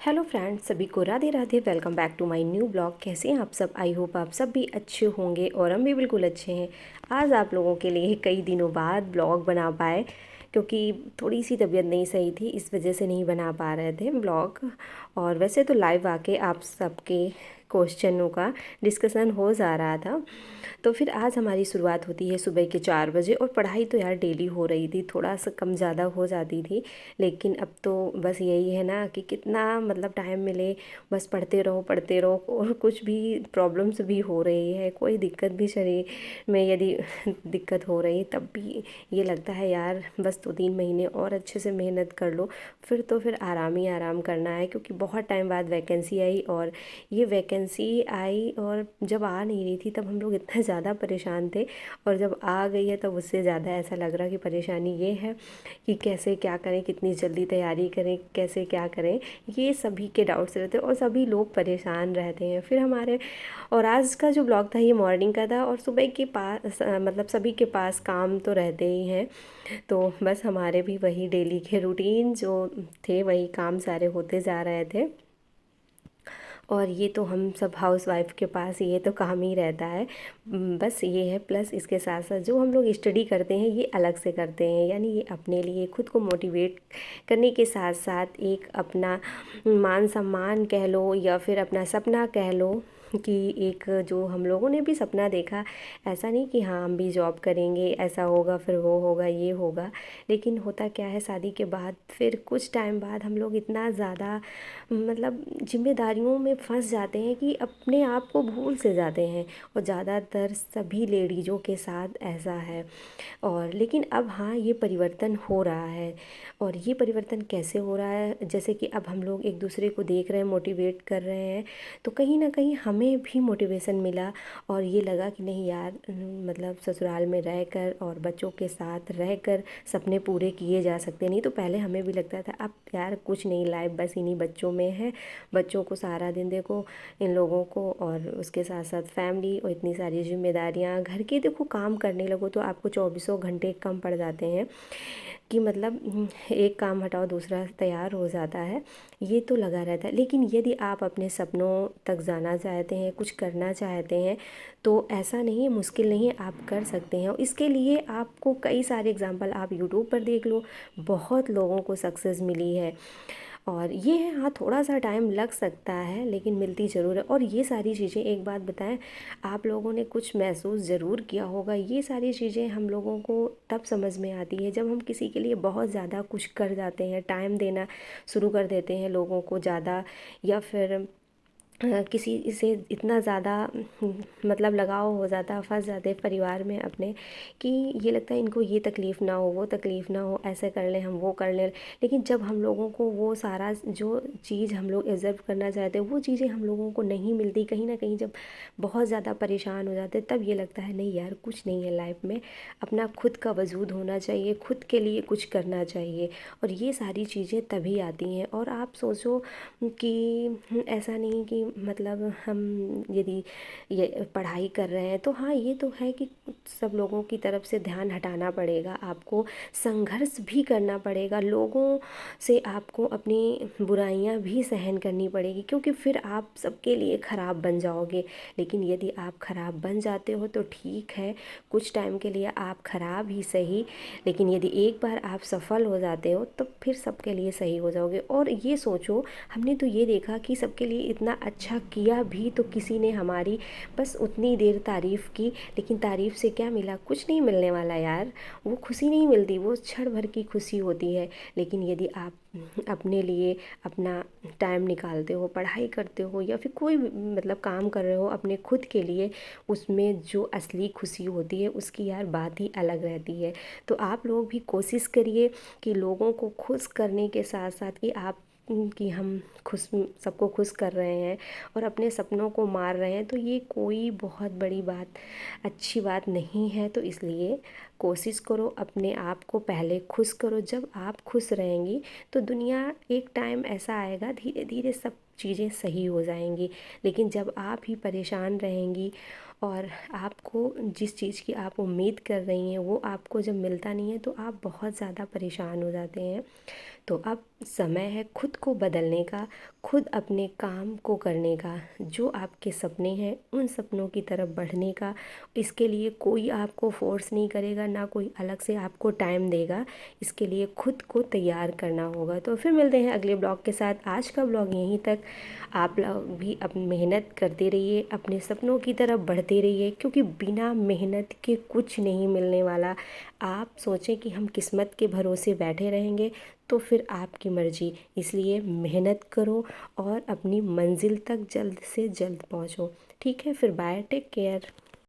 Hello friends, सभी को Radhe Radhe. Welcome back to my new blog. कैसे हैं आप सब? आई होप आप सब भी अच्छे होंगे और हम भी बिल्कुल अच्छे हैं। आज आप लोगों के लिए कई दिनों बाद ब्लॉग बना पाए, क्योंकि थोड़ी सी तबीयत नहीं सही थी, इस वजह से नहीं बना पा रहे थे ब्लॉग। और वैसे तो लाइव आके आप सबके क्वेश्चनों का डिस्कशन हो जा रहा था। तो फिर आज हमारी शुरुआत होती है सुबह के 4 बजे। और पढ़ाई तो यार डेली हो रही थी, थोड़ा सा कम ज़्यादा हो जाती थी, लेकिन अब तो बस यही है ना कि कितना मतलब टाइम मिले बस पढ़ते रहो। और कुछ भी प्रॉब्लम्स भी हो रही है, कोई दिक्कत भी शरीर में यदि दिक्कत हो रही तब भी ये लगता है यार बस 2-3 महीने और अच्छे से मेहनत कर लो, फिर आराम ही आराम करना है। क्योंकि बहुत टाइम बाद वैकेंसी आई, और ये वैकेंसी आई और जब आ नहीं रही थी तब हम लोग इतना ज़्यादा परेशान थे, और जब आ गई है तब उससे ज़्यादा ऐसा लग रहा कि परेशानी ये है कि कैसे क्या करें, कितनी जल्दी तैयारी करें, कैसे क्या करें। ये सभी के डाउट्स रहते हैं और सभी लोग परेशान रहते हैं। फिर हमारे और आज का जो ब्लॉग था ये मॉर्निंग का था, और सुबह के पास मतलब सभी के पास काम तो रहते ही हैं। तो बस हमारे भी वही डेली के रूटीन जो थे वही काम सारे होते जा रहे थे। और ये तो हम सब हाउस वाइफ के पास ये तो काम ही रहता है। बस ये है, प्लस इसके साथ साथ जो हम लोग स्टडी करते हैं ये अलग से करते हैं, यानी ये अपने लिए खुद को मोटिवेट करने के साथ साथ एक अपना मान सम्मान कह लो या फिर अपना सपना कह लो, कि एक जो हम लोगों ने भी सपना देखा। ऐसा नहीं कि हाँ हम भी जॉब करेंगे, ऐसा होगा, फिर वो होगा, ये होगा। लेकिन होता क्या है, शादी के बाद फिर कुछ टाइम बाद हम लोग इतना ज़्यादा मतलब जिम्मेदारियों में फंस जाते हैं कि अपने आप को भूल से जाते हैं। और ज़्यादातर सभी लेडीज़ों के साथ ऐसा है। और लेकिन अब हाँ ये परिवर्तन हो रहा है। और ये परिवर्तन कैसे हो रहा है, जैसे कि अब हम लोग एक दूसरे को देख रहे हैं, मोटिवेट कर रहे हैं, तो कहीं ना कहीं हमें भी मोटिवेशन मिला। और ये लगा कि नहीं यार, मतलब ससुराल में रहकर और बच्चों के साथ रहकर सपने पूरे किए जा सकते। नहीं तो पहले हमें भी लगता था अब यार कुछ नहीं, लाइफ बस इन्हीं बच्चों में है, बच्चों को सारा दिन देखो, इन लोगों को, और उसके साथ साथ फैमिली और इतनी सारी जिम्मेदारियां घर की। देखो काम करने लगो तो आपको 24 घंटे कम पड़ जाते हैं, कि मतलब एक काम हटाओ दूसरा तैयार हो जाता है, ये तो लगा रहता है। लेकिन यदि आप अपने सपनों तक जाना चाहते हैं, कुछ करना चाहते हैं, तो ऐसा नहीं है, मुश्किल नहीं है, आप कर सकते हैं। और इसके लिए आपको कई सारे एग्जांपल आप यूट्यूब पर देख लो, बहुत लोगों को सक्सेस मिली है। और ये है हाँ, थोड़ा सा टाइम लग सकता है लेकिन मिलती ज़रूर है। और ये सारी चीज़ें, एक बात बताएं, आप लोगों ने कुछ महसूस ज़रूर किया होगा। ये सारी चीज़ें हम लोगों को तब समझ में आती है जब हम किसी के लिए बहुत ज़्यादा कुछ कर जाते हैं, टाइम देना शुरू कर देते हैं लोगों को ज़्यादा, या फिर किसी से इतना ज़्यादा मतलब लगाव हो जाता है, फंस जाते हैं परिवार में अपने, कि ये लगता है इनको ये तकलीफ़ ना हो, वो तकलीफ़ ना हो, ऐसे कर लें, हम वो कर लें। लेकिन जब हम लोगों को वो सारा जो चीज़ हम लोग ऑब्ज़र्व करना चाहते हैं वो चीज़ें हम लोगों को नहीं मिलती, कहीं ना कहीं जब बहुत ज़्यादा परेशान हो जाते हैं तब ये लगता है नहीं यार कुछ नहीं है लाइफ में, अपना खुद का वजूद होना चाहिए, खुद के लिए कुछ करना चाहिए। और ये सारी चीज़ें तभी आती हैं। और आप सोचो कि ऐसा नहीं कि मतलब हम यदि ये पढ़ाई कर रहे हैं तो हाँ ये तो है कि सब लोगों की तरफ से ध्यान हटाना पड़ेगा, आपको संघर्ष भी करना पड़ेगा, लोगों से आपको अपनी बुराइयां भी सहन करनी पड़ेगी, क्योंकि फिर आप सबके लिए ख़राब बन जाओगे। लेकिन यदि आप ख़राब बन जाते हो तो ठीक है, कुछ टाइम के लिए आप ख़राब ही सही, लेकिन यदि एक बार आप सफल हो जाते हो तो फिर सबके लिए सही हो जाओगे। और ये सोचो, हमने तो ये देखा कि सबके लिए इतना अच्छा किया भी तो किसी ने हमारी बस उतनी देर तारीफ़ की, लेकिन तारीफ़ से क्या मिला? कुछ नहीं मिलने वाला यार, वो खुशी नहीं मिलती, वो क्षण भर की खुशी होती है। लेकिन यदि आप अपने लिए अपना टाइम निकालते हो, पढ़ाई करते हो या फिर कोई भी मतलब काम कर रहे हो अपने खुद के लिए, उसमें जो असली खुशी होती है उसकी यार बात ही अलग रहती है। तो आप लोग भी कोशिश करिए कि लोगों को खुश करने के साथ साथ कि आप कि हम खुश, सबको खुश कर रहे हैं और अपने सपनों को मार रहे हैं, तो ये कोई बहुत बड़ी बात, अच्छी बात नहीं है। तो इसलिए कोशिश करो, अपने आप को पहले खुश करो। जब आप खुश रहेंगी तो दुनिया, एक टाइम ऐसा आएगा धीरे धीरे सब चीज़ें सही हो जाएंगी। लेकिन जब आप ही परेशान रहेंगी और आपको जिस चीज़ की आप उम्मीद कर रही हैं वो आपको जब मिलता नहीं है तो आप बहुत ज़्यादा परेशान हो जाते हैं। तो अब समय है खुद को बदलने का, खुद अपने काम को करने का, जो आपके सपने हैं उन सपनों की तरफ बढ़ने का। इसके लिए कोई आपको फोर्स नहीं करेगा, ना कोई अलग से आपको टाइम देगा, इसके लिए खुद को तैयार करना होगा। तो फिर मिलते हैं अगले ब्लॉग के साथ। आज का ब्लॉग यहीं तक। आप लोग भी अपनी मेहनत करते रहिए, अपने सपनों की तरफ बढ़ते रहिए, क्योंकि बिना मेहनत के कुछ नहीं मिलने वाला। आप सोचें कि हम किस्मत के भरोसे बैठे रहेंगे तो फिर आपकी मर्ज़ी, इसलिए मेहनत करो और अपनी मंजिल तक जल्द से जल्द पहुँचो। ठीक है, फिर बाय, टेक केयर।